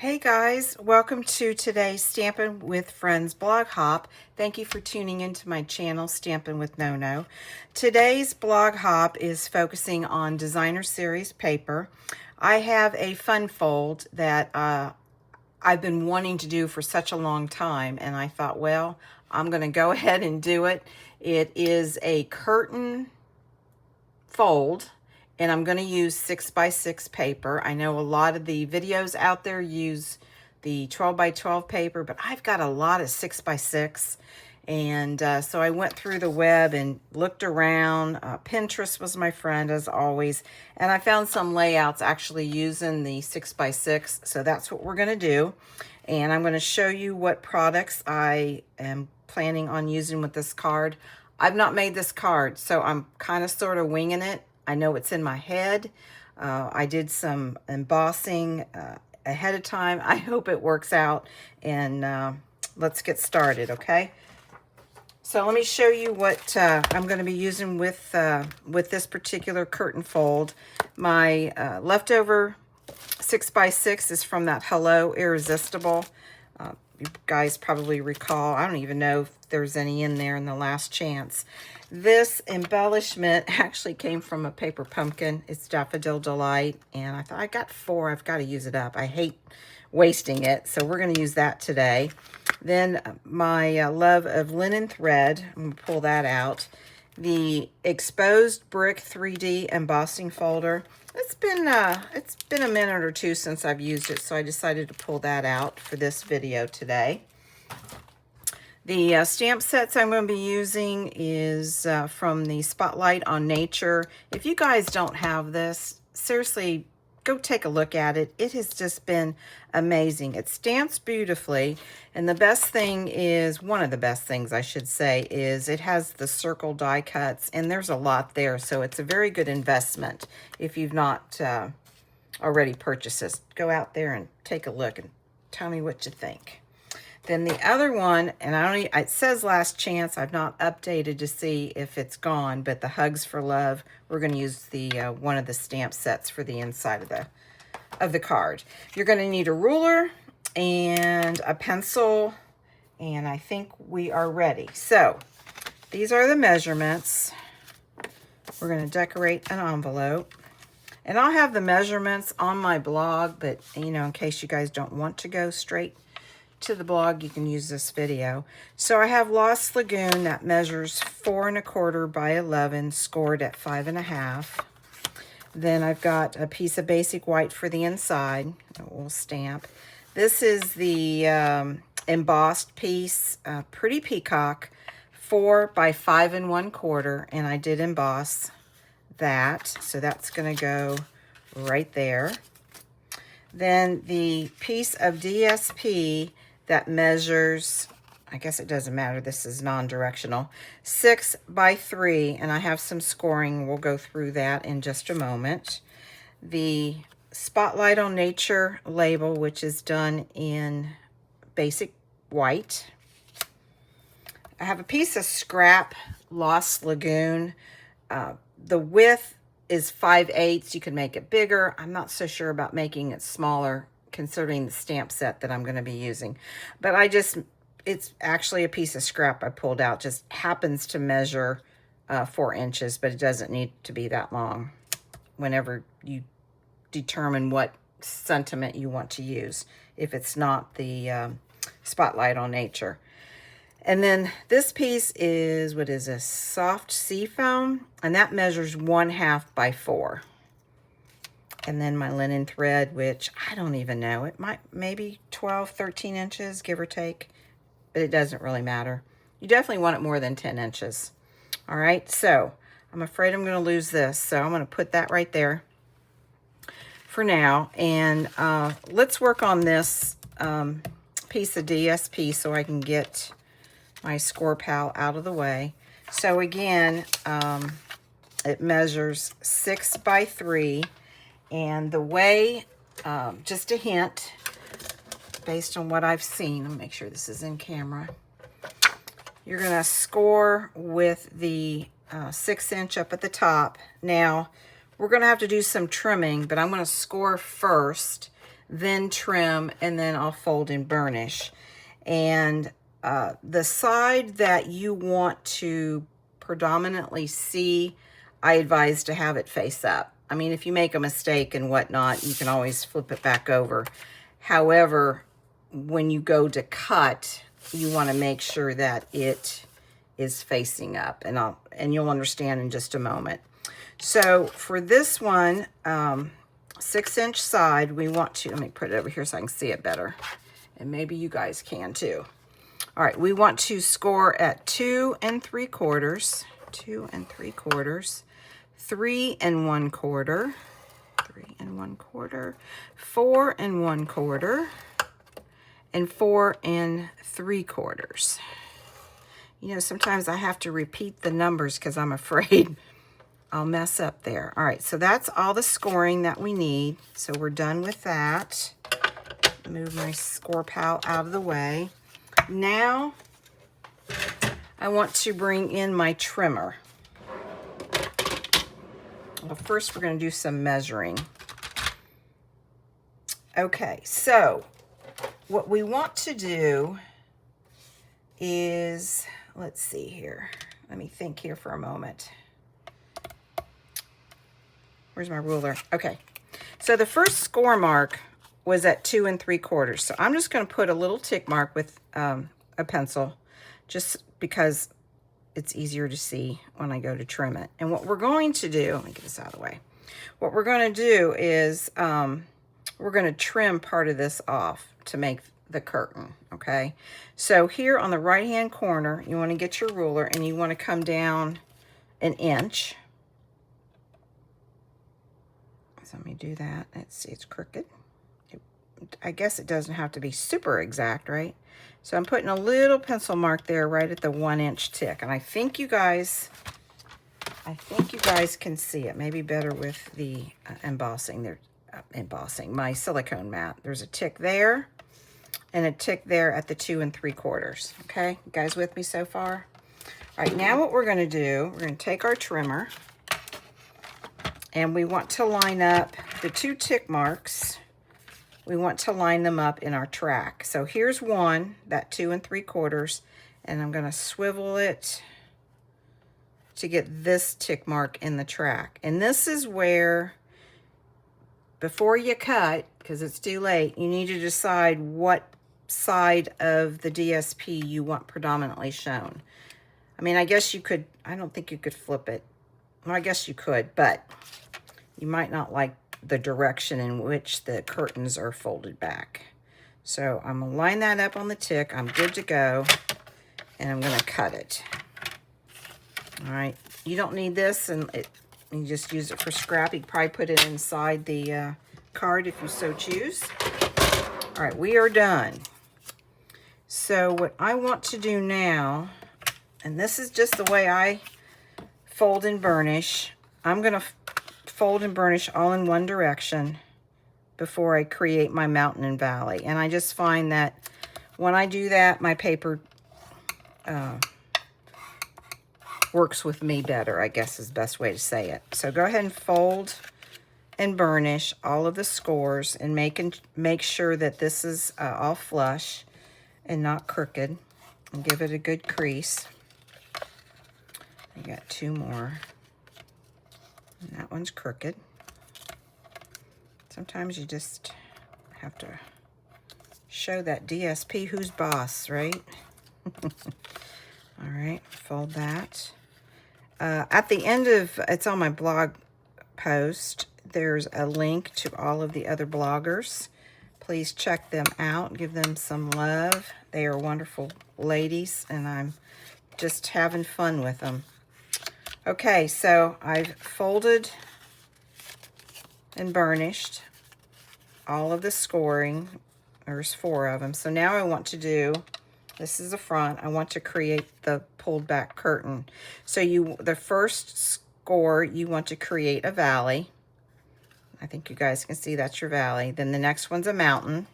Hey guys, welcome to today's Stampin' with Friends blog hop. Thank you for tuning into my channel, Stampin' with No. Today's blog hop is focusing on designer series paper. I have a fun fold that I've been wanting to do for such a long time, and I thought, well, I'm going to go ahead and do it. It is a curtain fold, and I'm going to use 6x6 paper. I know a lot of the videos out there use the 12x12 paper, but I've got a lot of 6x6. And so I went through the web and looked around. Pinterest was my friend, as always. And I found some layouts actually using the 6x6. So that's what we're going to do. And I'm going to show you what products I am planning on using with this card. I've not made this card, so I'm kind of sort of winging it. I know it's in my head. I did some embossing ahead of time. I hope it works out, and let's get started, okay? So let me show you what I'm going to be using with this particular curtain fold. My leftover 6x6 is from that Hello Irresistible. You guys probably recall. I don't even know if there's any in there in the last chance. This embellishment actually came from a paper pumpkin. It's Daffodil Delight, and I thought I got 4. I've got to use it up. I hate wasting it, so we're going to use that today. Then my love of linen thread. I'm going to pull that out. The exposed brick 3D embossing folder. It's been a minute or two since I've used it, so I decided to pull that out for this video today. The stamp sets I'm going to be using is from the Spotlight on Nature. If you guys don't have this, seriously, go take a look at it. It has just been amazing. It stamps beautifully, and the best thing is, one of the best things I should say, is it has the circle die cuts, and there's a lot there, so it's a very good investment if you've not already purchased this. Go out there and take a look and tell me what you think. Then the other one, and it says last chance. I've not updated to see if it's gone, but the Hugs for Love, we're going to use the one of the stamp sets for the inside of the card. You're going to need a ruler and a pencil, and I think we are ready. So these are the measurements. We're going to decorate an envelope. And I'll have the measurements on my blog, but you know, in case you guys don't want to go straight to the blog, you can use this video. So I have Lost Lagoon that measures 4 1/4 by 11, scored at 5.5. Then I've got a piece of basic white for the inside that we'll stamp. This is the embossed piece, Pretty Peacock, 4 by 5 1/4, and I did emboss that, so that's going to go right there. Then the piece of DSP that measures, I guess it doesn't matter, this is non-directional, 6 by 3, and I have some scoring. We'll go through that in just a moment. The Spotlight on Nature label, which is done in basic white. I have a piece of scrap Lost Lagoon. The width is 5/8. You can make it bigger. I'm not so sure about making it smaller, considering the stamp set that I'm going to be using. But it's actually a piece of scrap I pulled out. Just happens to measure 4 inches, but it doesn't need to be that long whenever you determine what sentiment you want to use, if it's not the Spotlight on Nature. And then this piece is, what is this? Soft sea foam, and that measures 1/2 by 4. And then my linen thread, which I don't even know. It might maybe 12, 13 inches, give or take, but it doesn't really matter. You definitely want it more than 10 inches. All right, so I'm afraid I'm going to lose this, so I'm going to put that right there for now. And let's work on this piece of DSP so I can get my score pal out of the way. So again, it measures 6 by 3, and the way, just a hint, based on what I've seen, let me make sure this is in camera. You're gonna score with the 6" up at the top. Now, we're gonna have to do some trimming, but I'm gonna score first. then trim, and then I'll fold and burnish. And the side that you want to predominantly see, I advise to have it face up. I mean, if you make a mistake and whatnot, you can always flip it back over. However, when you go to cut, you want to make sure that it is facing up, and you'll understand in just a moment. So for this one, 6-inch side, we want to, let me put it over here so I can see it better, and maybe you guys can too. All right, we want to score at 2 3/4, 2 3/4, 3 1/4, 3 1/4, 4 1/4, and 4 3/4. You know, sometimes I have to repeat the numbers because I'm afraid I'll mess up there. All right, so that's all the scoring that we need. So we're done with that. Move my score pal out of the way. Now, I want to bring in my trimmer. Well, first we're going to do some measuring. Okay, so what we want to do is, let's see here. Let me think here for a moment. Where's my ruler? Okay, so the first score mark was at 2 3/4. So I'm just going to put a little tick mark with a pencil, just because it's easier to see when I go to trim it. And what we're going to do, let me get this out of the way. What we're going to do is we're going to trim part of this off to make the curtain, okay? So here on the right-hand corner, you want to get your ruler and you want to come down 1 inch. So let me do that. Let's see, it's crooked. I guess it doesn't have to be super exact, right? So I'm putting a little pencil mark there right at the 1 inch tick. And I think you guys can see it. Maybe better with the embossing. My silicone mat. There's a tick there and a tick there at the 2 3/4. Okay, you guys with me so far? All right, now what we're going to do, we're going to take our trimmer and we want to line up the 2 tick marks. We want to line them up in our track. So here's one, that 2 3/4, and I'm going to swivel it to get this tick mark in the track. And this is where, before you cut, because it's too late, you need to decide what side of the DSP you want predominantly shown. I mean, I guess you could, I don't think you could flip it. Well, I guess you could, but you might not like the direction in which the curtains are folded back. So I'm gonna line that up on the tick. I'm good to go, and I'm gonna cut it. All right, you don't need this, and you just use it for scrap. You could probably put it inside the card if you so choose. All right, we are done. So what I want to do now, and this is just the way I fold and burnish, I'm gonna fold and burnish all in one direction before I create my mountain and valley. And I just find that when I do that, my paper works with me better, I guess is the best way to say it. So go ahead and fold and burnish all of the scores and make sure that this is all flush and not crooked, and give it a good crease. I got 2 more. And that one's crooked. Sometimes you just have to show that DSP who's boss, right? All right, fold that. At the end of, it's on my blog post, there's a link to all of the other bloggers. Please check them out, give them some love. They are wonderful ladies, and I'm just having fun with them. Okay, so I've folded and burnished all of the scoring. There's 4 of them. So now I want to do, this is the front, I want to create the pulled back curtain. So the first score, you want to create a valley. I think you guys can see that's your valley. Then the next one's a mountain,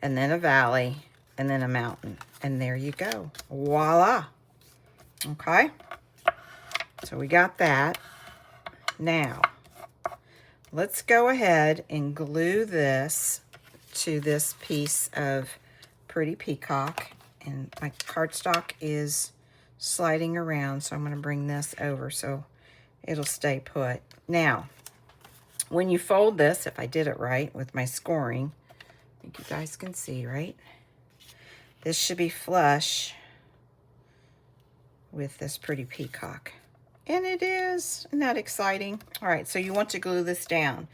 and then a valley, and then a mountain. And there you go. Voila. Okay. So we got that. Now, let's go ahead and glue this to this piece of Pretty Peacock. And my cardstock is sliding around, so I'm going to bring this over so it'll stay put. Now, when you fold this, if I did it right with my scoring, I think you guys can see, right? This should be flush with this Pretty Peacock. And it is. Isn't that exciting? All right, so you want to glue this down.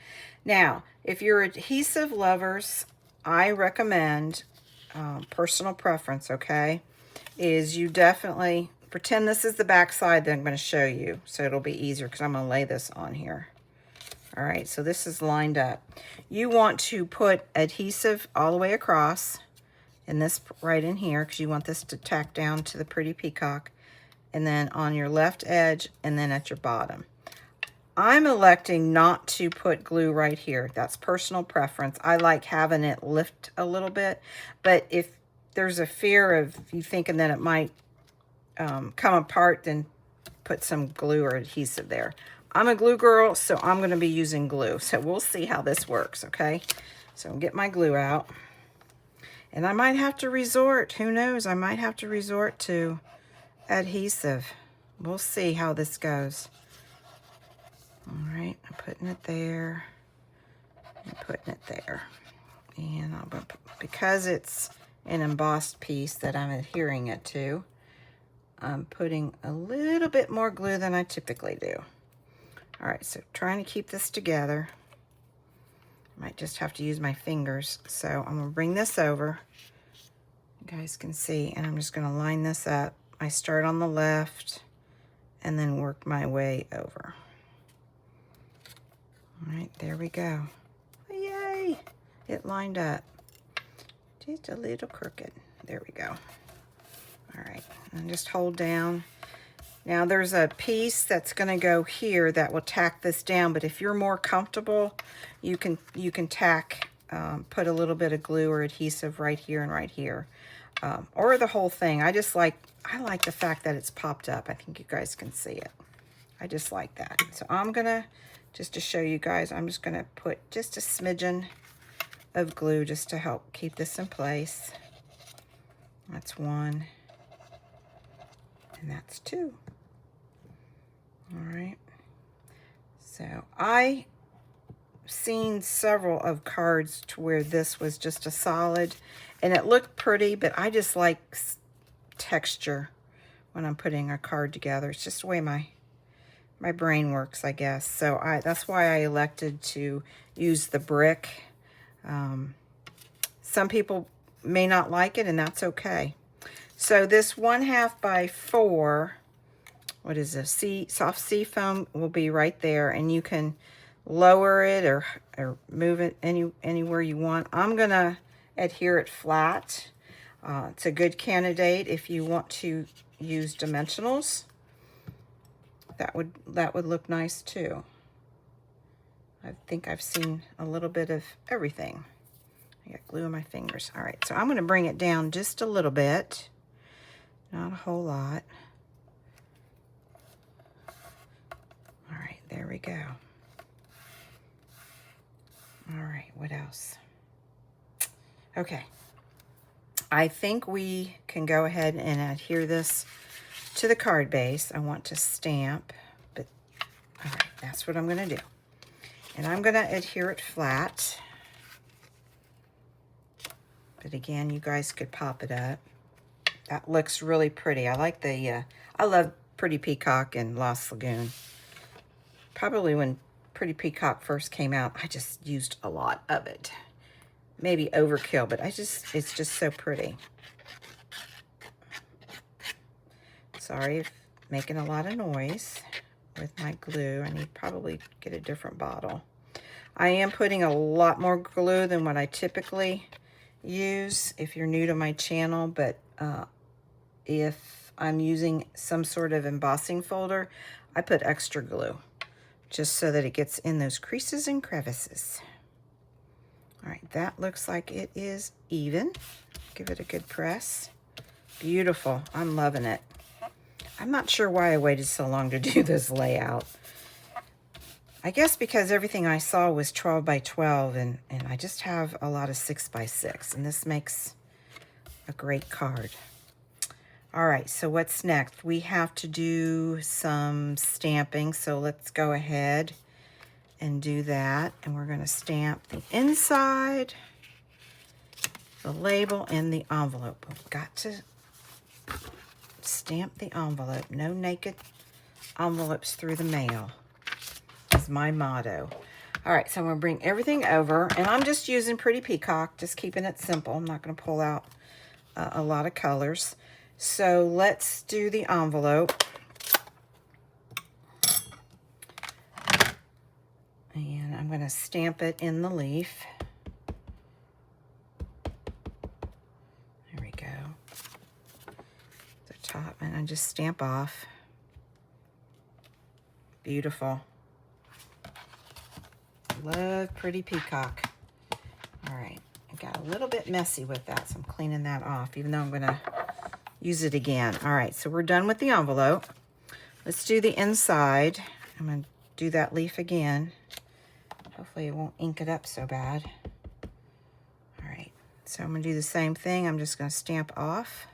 Now, if you're adhesive lovers, I recommend, personal preference, okay, is you definitely, pretend this is the back side that I'm going to show you, so it'll be easier because I'm going to lay this on here. All right, so this is lined up. You want to put adhesive all the way across, and this right in here, because you want this to tack down to the Pretty Peacock, and then on your left edge, and then at your bottom. I'm electing not to put glue right here. That's personal preference. I like having it lift a little bit, but if there's a fear of you thinking that it might come apart, then put some glue or adhesive there. I'm a glue girl, so I'm going to be using glue. So we'll see how this works, okay? So I'll get my glue out. And I might have to resort, who knows, I might have to resort to adhesive. We'll see how this goes. All right, I'm putting it there and putting it there. And I'm gonna put, because it's an embossed piece that I'm adhering it to, I'm putting a little bit more glue than I typically do. All right, so trying to keep this together. Might just have to use my fingers. So I'm gonna bring this over. You guys can see, and I'm just gonna line this up. I start on the left and then work my way over. All right, there we go. Yay! It lined up. Just a little crooked. There we go. All right, and just hold down. Now there's a piece that's gonna go here that will tack this down, but if you're more comfortable, you can tack, put a little bit of glue or adhesive right here and right here. Or the whole thing. I like the fact that it's popped up. I think you guys can see it. I just like that. So I'm gonna, just to show you guys, I'm just gonna put just a smidgen of glue just to help keep this in place. That's one, and that's two. All right. So I seen several of cards to where this was just a solid, and it looked pretty, but I just like texture when I'm putting a card together. It's just the way my brain works, I guess. So that's why I elected to use the brick. Some people may not like it, and that's okay. So this 1/2 by 4, what is this? Soft sea foam will be right there, and you can lower it or move it anywhere you want. I'm gonna adhere it flat. It's a good candidate if you want to use dimensionals. That would look nice too. I think I've seen a little bit of everything. I got glue on my fingers. All right, so I'm gonna bring it down just a little bit, not a whole lot. All right, there we go. All right, what else? Okay, I think we can go ahead and adhere this to the card base. I want to stamp, but all right, that's what I'm gonna do. And I'm gonna adhere it flat. But again, you guys could pop it up. That looks really pretty. I like the, I love Pretty Peacock and Lost Lagoon. Probably when Pretty Peacock first came out, I just used a lot of it. Maybe overkill, but it's just so pretty. Sorry if making a lot of noise with my glue. I need to probably get a different bottle. I am putting a lot more glue than what I typically use if you're new to my channel, but if I'm using some sort of embossing folder, I put extra glue just so that it gets in those creases and crevices. All right, that looks like it is even. Give it a good press. Beautiful. I'm loving it. I'm not sure why I waited so long to do this layout. I guess because everything I saw was 12 by 12, and I just have a lot of 6 by 6, and this makes a great card. All right, so what's next? We have to do some stamping, so let's go ahead and do that. And we're gonna stamp the inside, the label, and the envelope. We've got to stamp the envelope. No naked envelopes through the mail is my motto. All right, so I'm gonna bring everything over, and I'm just using Pretty Peacock, just keeping it simple. I'm not gonna pull out a lot of colors. So let's do the envelope. And I'm gonna stamp it in the leaf. There we go. The top, and I just stamp off. Beautiful. Love Pretty Peacock. All right, I got a little bit messy with that, so I'm cleaning that off, even though I'm gonna use it again. All right, so we're done with the envelope. Let's do the inside. I'm gonna do that leaf again. Hopefully it won't ink it up so bad. All right, so I'm gonna do the same thing. I'm just gonna stamp off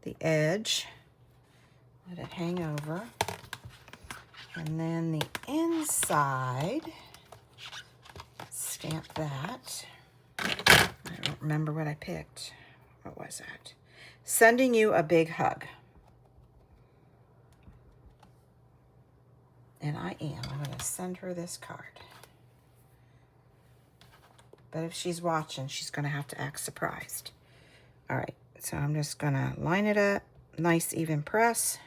the edge, let it hang over. And then the inside, stamp that. I don't remember what I picked. What was that? Sending you a big hug. And I am. I'm going to send her this card. But if she's watching, she's going to have to act surprised. All right. So I'm just going to line it up. Nice even press.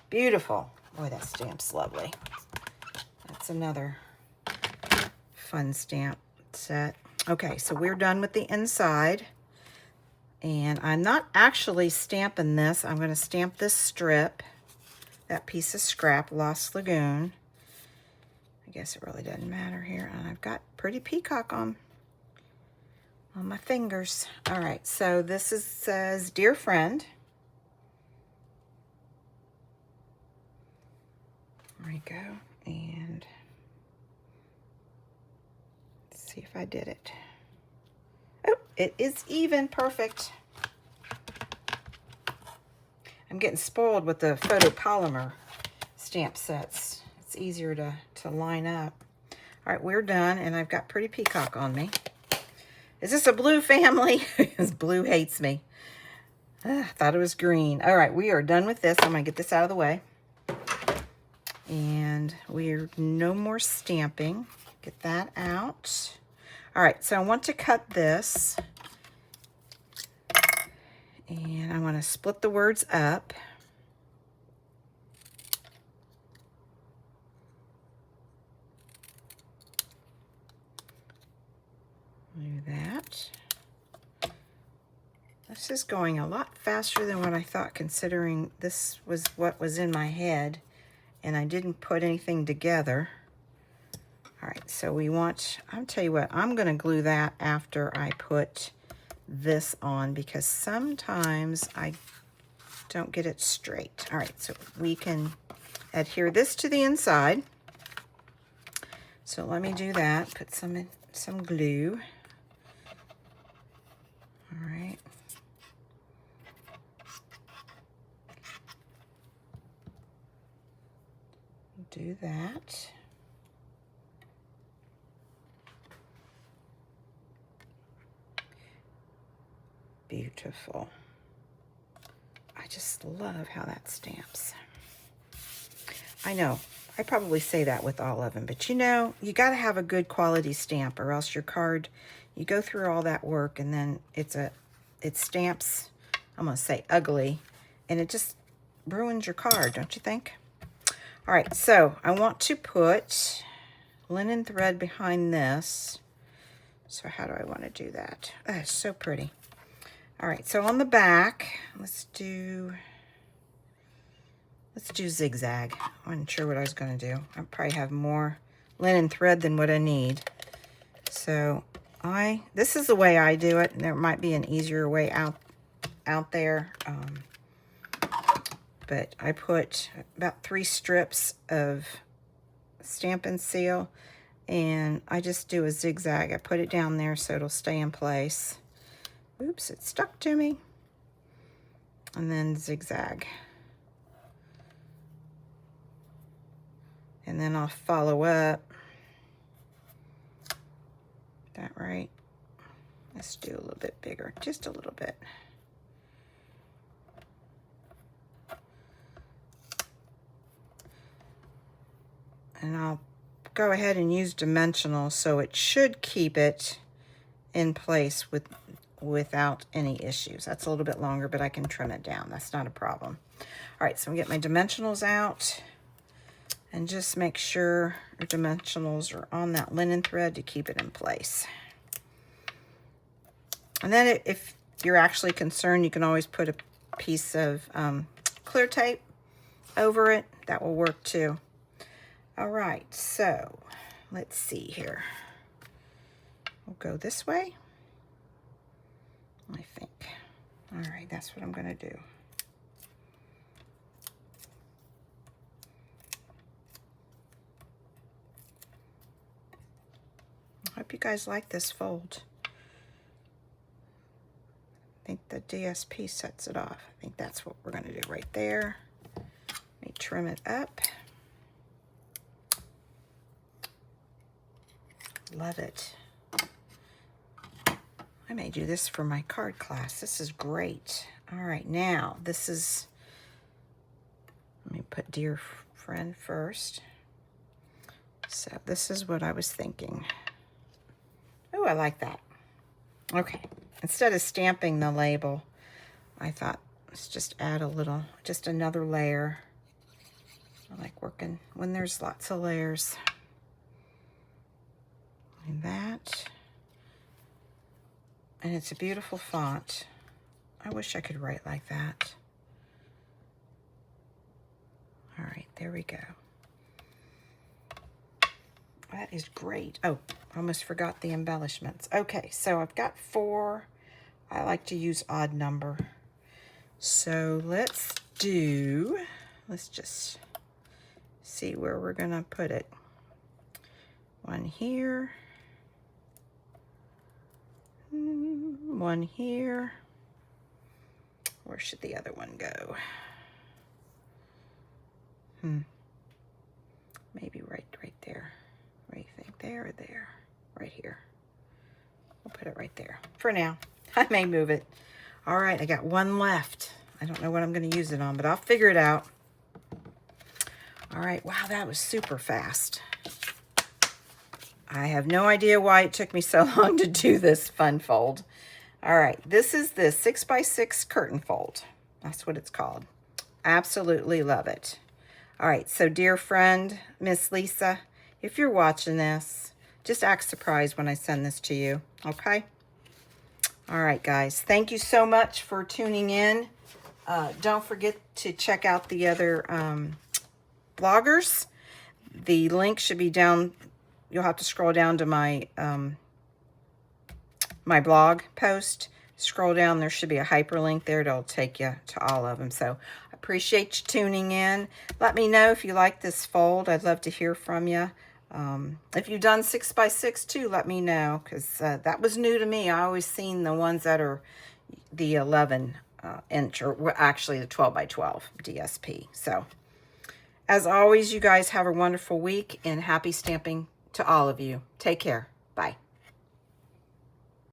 Beautiful. Boy, that stamp's lovely. That's another fun stamp set. Okay, so we're done with the inside. And I'm not actually stamping this. I'm going to stamp this strip, that piece of scrap, Lost Lagoon. I guess it really doesn't matter here. And I've got Pretty Peacock on my fingers. All right, so this says, Dear Friend. There we go. And let's see if I did it. Oh, it is even. Perfect. I'm getting spoiled with the photopolymer stamp sets. It's easier to line up. All right, we're done, and I've got Pretty Peacock on me. Is this a blue family? Because blue hates me. I thought it was green. All right, we are done with this. I'm going to get this out of the way. And we're no more stamping. Get that out. All right, so I want to cut this. And I want to split the words up. Do that. This is going a lot faster than what I thought, considering this was what was in my head and I didn't put anything together. All right, so we want, I'll tell you what, I'm gonna glue that after I put this on because sometimes I don't get it straight. All right, so we can adhere this to the inside. So let me do that, put some glue. All right. Do that. Beautiful. I just love how that stamps. I know, I probably say that with all of them, but you know, you got to have a good quality stamp or else your card, you go through all that work and then it stamps, I'm going to say ugly, and it just ruins your card, don't you think? All right, so I want to put linen thread behind this. So how do I want to do that? Oh, it's so pretty. All right, so on the back, let's do zigzag. I wasn't sure what I was going to do. I probably have more linen thread than what I need. So this is the way I do it. There might be an easier way out there. But I put about 3 strips of Stampin' Seal, and I just do a zigzag. I put it down there so it'll stay in place. Oops, it stuck to me. And then zigzag. And then I'll follow up. That right? Let's do a little bit bigger, just a little bit. And I'll go ahead and use dimensional so it should keep it in place without any issues. That's a little bit longer, but I can trim it down. That's not a problem. All right, so I'm gonna get my dimensionals out and just make sure your dimensionals are on that linen thread to keep it in place. And then if you're actually concerned, you can always put a piece of clear tape over it. That will work too. All right, so let's see here. We'll go this way, I think. All right, that's what I'm gonna do. I hope you guys like this fold. I think the DSP sets it off. I think that's what we're gonna do right there. Let me trim it up. Love it. I may do this for my card class. This is great. All right, now this is, let me put dear friend first. So this is what I was thinking. Oh, I like that. Okay, instead of stamping the label, I thought let's just add a little, just another layer. I like working when there's lots of layers. Like that. And it's a beautiful font. I wish I could write like that. All right, there we go. That is great. Oh, I almost forgot the embellishments. Okay, so I've got 4. I like to use odd number. So let's just see where we're gonna put it. 1 here. 1 here. Where should the other one go? Maybe right there. What do you think? There or there? Right here. We'll put it right there for now. I may move it. All right, I got 1 left. I don't know what I'm going to use it on, but I'll figure it out. All right, wow, that was super fast. I have no idea why it took me so long to do this fun fold. All right, this is the 6x6 curtain fold. That's what it's called. Absolutely love it. All right, so dear friend, Miss Lisa, if you're watching this, just act surprised when I send this to you, okay? All right, guys, thank you so much for tuning in. Don't forget to check out the other bloggers. The link should be down. You'll have to scroll down to my my blog post. Scroll down, there should be a hyperlink there. It'll take you to all of them. So I appreciate you tuning in. Let me know if you like this fold. I'd love to hear from you. If you've done 6x6 too, let me know, because that was new to me. I always seen the ones that are the 11 inch, or actually the 12x12 DSP. So as always, you guys have a wonderful week, and happy stamping to all of you. Take care.